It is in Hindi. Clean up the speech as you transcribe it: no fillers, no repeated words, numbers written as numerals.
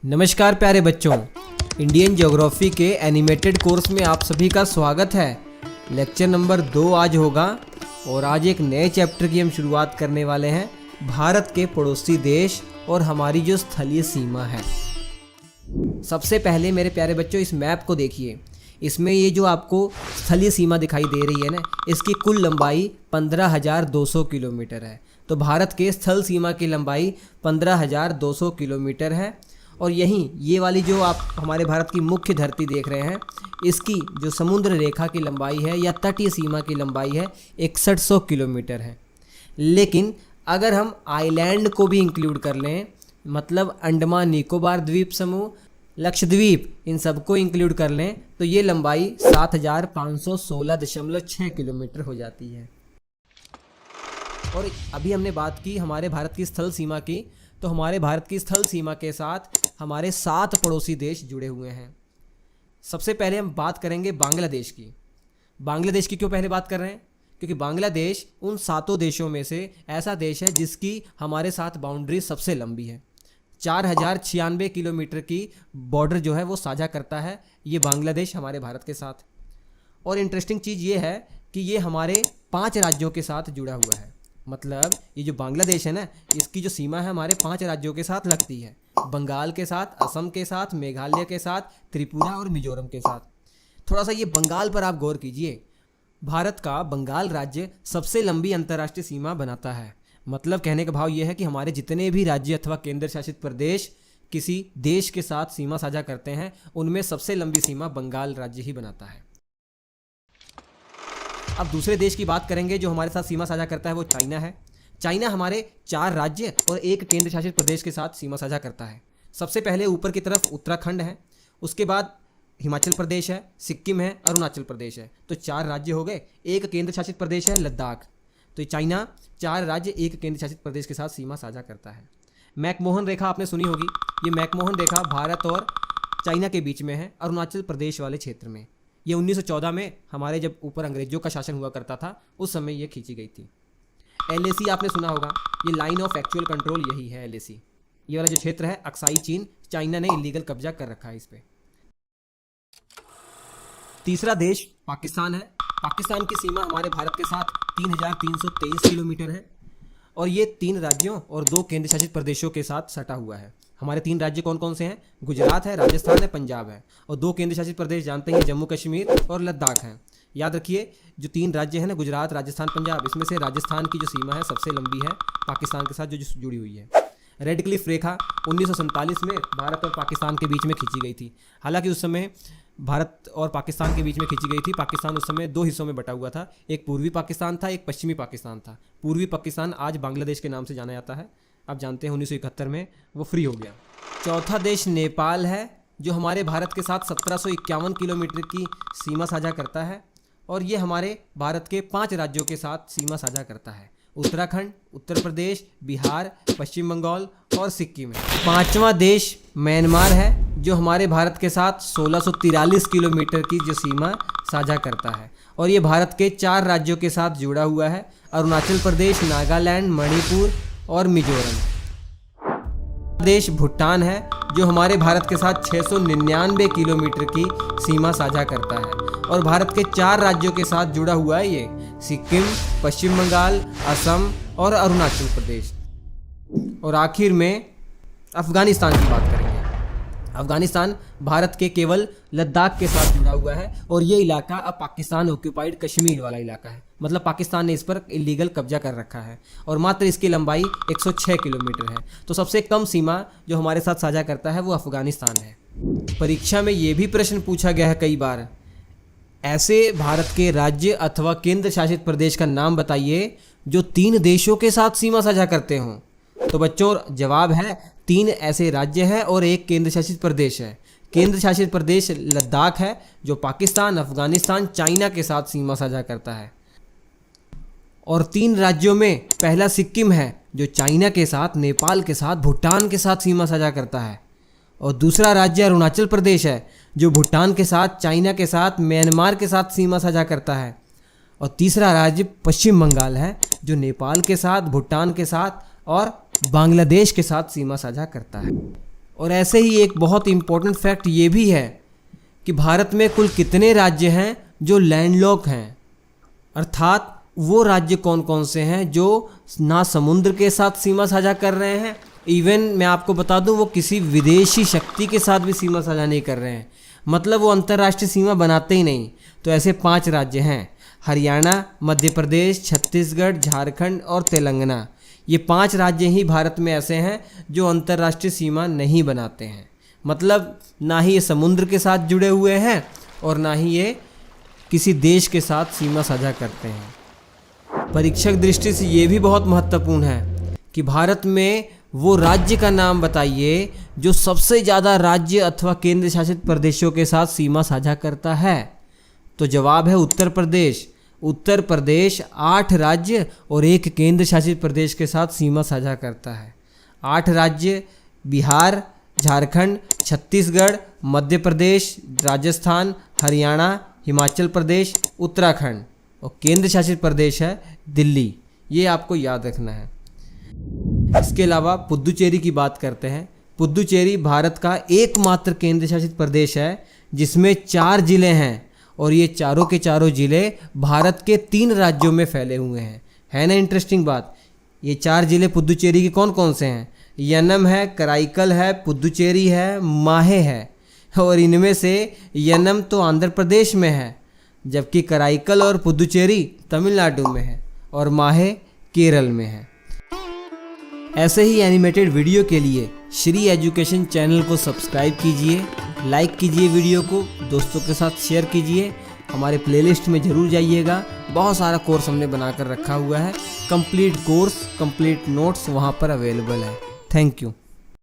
नमस्कार प्यारे बच्चों, इंडियन ज्योग्राफी के एनिमेटेड कोर्स में आप सभी का स्वागत है। लेक्चर नंबर 2 आज होगा और आज एक नए चैप्टर की हम शुरुआत करने वाले हैं, भारत के पड़ोसी देश और हमारी जो स्थलीय सीमा है। सबसे पहले मेरे प्यारे बच्चों इस मैप को देखिए। इसमें ये जो आपको स्थलीय सीमा दिखाई दे रही है ना, इसकी कुल लंबाई 15,200 किलोमीटर है। तो भारत के स्थल सीमा की लंबाई 15,200 किलोमीटर है। और यहीं ये वाली जो आप हमारे भारत की मुख्य धरती देख रहे हैं, इसकी जो समुद्र रेखा की लंबाई है या तटीय सीमा की लंबाई है 6100 किलोमीटर है। लेकिन अगर हम आइलैंड को भी इंक्लूड कर लें, मतलब अंडमान निकोबार द्वीप समूह, लक्षद्वीप, इन सबको इंक्लूड कर लें, तो ये लंबाई 7516.6 किलोमीटर हो जाती है। और अभी हमने बात की हमारे भारत की स्थल सीमा की, तो हमारे भारत की स्थल सीमा के साथ हमारे 7 पड़ोसी देश जुड़े हुए हैं। सबसे पहले हम बात करेंगे बांग्लादेश की। बांग्लादेश की क्यों पहले बात कर रहे हैं? क्योंकि बांग्लादेश उन 7 देशों में से ऐसा देश है जिसकी हमारे साथ बाउंड्री सबसे लंबी है। 4096 किलोमीटर की बॉर्डर जो है वो साझा करता है ये बांग्लादेश हमारे भारत के साथ। और इंटरेस्टिंग चीज़ ये है कि ये हमारे 5 राज्यों के साथ जुड़ा हुआ है। मतलब ये जो बांग्लादेश है ना, इसकी जो सीमा है हमारे 5 राज्यों के साथ लगती है। बंगाल के साथ, असम के साथ, मेघालय के साथ, त्रिपुरा और मिजोरम के साथ। थोड़ा सा ये बंगाल पर आप गौर कीजिए। भारत का बंगाल राज्य सबसे लंबी अंतर्राष्ट्रीय सीमा बनाता है। मतलब कहने का भाव ये है कि हमारे जितने भी राज्य अथवा केंद्र शासित प्रदेश किसी देश के साथ सीमा साझा करते हैं, उनमें सबसे लंबी सीमा बंगाल राज्य ही बनाता है। अब दूसरे देश की बात करेंगे जो हमारे साथ सीमा साझा करता है, वो चाइना है। चाइना हमारे 4 राज्य और एक केंद्र शासित प्रदेश के साथ सीमा साझा करता है। सबसे पहले ऊपर की तरफ उत्तराखंड है, उसके बाद हिमाचल प्रदेश है, सिक्किम है, अरुणाचल प्रदेश है। तो 4 राज्य हो गए। एक केंद्र शासित प्रदेश है लद्दाख। तो चाइना 4 राज्य एक केंद्र शासित प्रदेश के साथ सीमा साझा करता है। मैकमोहन रेखा आपने सुनी होगी। ये मैकमोहन रेखा भारत और चाइना के बीच में है, अरुणाचल प्रदेश वाले क्षेत्र में। ये 1914 में हमारे जब ऊपर अंग्रेजों का शासन हुआ करता था, उस समय ये खींची गई थी। LAC आपने सुना होगा। ये लाइन ऑफ एक्चुअल कंट्रोल यही है LAC। ये वाला जो क्षेत्र है अक्साई चीन, चाइना ने इलीगल कब्जा कर रखा है इस पे। तीसरा देश पाकिस्तान है। पाकिस्तान की सीमा हमारे भारत के साथ 3323 किलोमीटर है और ये 3 राज्यों और 2 केंद्र शासित प्रदेशों के साथ सटा हुआ है। हमारे 3 राज्य कौन कौन से हैं? गुजरात है, राजस्थान है, पंजाब है। और 2 केंद्र शासित प्रदेश जानते हैं, जम्मू कश्मीर और लद्दाख हैं। याद रखिए, जो 3 राज्य हैं ना, गुजरात, राजस्थान, पंजाब, इसमें से राजस्थान की जो सीमा है सबसे लंबी है पाकिस्तान के साथ जो जुड़ी हुई है। रेड क्लिफ रेखा 1947 में भारत और पाकिस्तान के बीच में खींची गई थी। हालांकि उस समय भारत और पाकिस्तान के बीच में खींची गई थी। पाकिस्तान उस समय 2 हिस्सों में बटा हुआ था। एक पूर्वी पाकिस्तान था, एक पश्चिमी पाकिस्तान था। पूर्वी पाकिस्तान आज बांग्लादेश के नाम से जाना जाता है। आप जानते हैं 1971 में वो फ्री हो गया। चौथा देश नेपाल है, जो हमारे भारत के साथ 1751 किलोमीटर की सीमा साझा करता है और ये हमारे भारत के 5 राज्यों के साथ सीमा साझा करता है। उत्तराखंड, उत्तर प्रदेश, बिहार, पश्चिम बंगाल और सिक्किम है। 5वां देश म्यांमार है, जो हमारे भारत के साथ 1643 किलोमीटर की जो सीमा साझा करता है और ये भारत के 4 राज्यों के साथ जुड़ा हुआ है, अरुणाचल प्रदेश, नागालैंड, मणिपुर और मिजोरम। देश भूटान है, जो हमारे भारत के साथ 699 किलोमीटर की सीमा साझा करता है और भारत के 4 राज्यों के साथ जुड़ा हुआ है ये, सिक्किम, पश्चिम बंगाल, असम और अरुणाचल प्रदेश। और आखिर में अफगानिस्तान की बात करेंगे। अफगानिस्तान भारत के केवल लद्दाख के साथ जुड़ा हुआ है और ये इलाका अब पाकिस्तान ऑक्यूपाइड कश्मीर वाला इलाका है। मतलब पाकिस्तान ने इस पर इलीगल कब्जा कर रखा है और मात्र इसकी लंबाई 106 किलोमीटर है। तो सबसे कम सीमा जो हमारे साथ साझा करता है वो अफगानिस्तान है। परीक्षा में ये भी प्रश्न पूछा गया है कई बार, ऐसे भारत के राज्य अथवा केंद्र शासित प्रदेश का नाम बताइए जो 3 देशों के साथ सीमा साझा करते हों। तो बच्चों जवाब है 3 ऐसे राज्य हैं और एक केंद्र शासित प्रदेश है। केंद्र शासित प्रदेश लद्दाख है, जो पाकिस्तान, अफगानिस्तान, चाइना के साथ सीमा साझा करता है। और 3 राज्यों में पहला सिक्किम है, जो चाइना के साथ, नेपाल के साथ, भूटान के साथ सीमा साझा करता है। और दूसरा राज्य अरुणाचल प्रदेश है, जो भूटान के साथ, चाइना के साथ, म्यांमार के साथ सीमा साझा करता है। और तीसरा राज्य पश्चिम बंगाल है, जो नेपाल के साथ, भूटान के साथ और बांग्लादेश के साथ सीमा साझा करता है। और ऐसे ही एक बहुत इम्पोर्टेंट फैक्ट ये भी है कि भारत में कुल कितने राज्य हैं जो लैंडलॉक हैं, अर्थात वो राज्य कौन कौन से हैं जो ना समुद्र के साथ सीमा साझा कर रहे हैं, इवन मैं आपको बता दूं वो किसी विदेशी शक्ति के साथ भी सीमा साझा नहीं कर रहे हैं, मतलब वो अंतर्राष्ट्रीय सीमा बनाते ही नहीं। तो ऐसे 5 राज्य हैं, हरियाणा, मध्य प्रदेश, छत्तीसगढ़, झारखंड और तेलंगाना। ये 5 राज्य ही भारत में ऐसे हैं जो अंतर्राष्ट्रीय सीमा नहीं बनाते हैं, मतलब ना ही ये समुद्र के साथ जुड़े हुए हैं और ना ही ये किसी देश के साथ सीमा साझा करते हैं। परीक्षक दृष्टि से ये भी बहुत महत्वपूर्ण है कि भारत में वो राज्य का नाम बताइए जो सबसे ज़्यादा राज्य अथवा केंद्र शासित प्रदेशों के साथ सीमा साझा करता है। तो जवाब है उत्तर प्रदेश। उत्तर प्रदेश 8 राज्य और 1 केंद्र शासित प्रदेश के साथ सीमा साझा करता है। 8 राज्य बिहार, झारखंड, छत्तीसगढ़, मध्य प्रदेश, राजस्थान, हरियाणा, हिमाचल प्रदेश, उत्तराखंड और केंद्र शासित प्रदेश है दिल्ली। ये आपको याद रखना है। इसके अलावा पुदुचेरी की बात करते हैं। पुदुचेरी भारत का एकमात्र केंद्र शासित प्रदेश है जिसमें 4 जिले हैं और ये चारों के चारों जिले भारत के 3 राज्यों में फैले हुए हैं। है ना इंटरेस्टिंग बात। ये 4 जिले पुदुचेरी के कौन कौन से हैं? यनम है, कराईकल है, पुदुचेरी है, माहे है। और इनमें से यनम तो आंध्र प्रदेश में है, जबकि कराईकल और पुदुचेरी तमिलनाडु में है और माहे केरल में है। ऐसे ही एनिमेटेड वीडियो के लिए श्री एजुकेशन चैनल को सब्सक्राइब कीजिए, लाइक कीजिए, वीडियो को दोस्तों के साथ शेयर कीजिए। हमारे प्लेलिस्ट में ज़रूर जाइएगा, बहुत सारा कोर्स हमने बनाकर रखा हुआ है। कंप्लीट कोर्स, कंप्लीट नोट्स वहाँ पर अवेलेबल है। Thank you.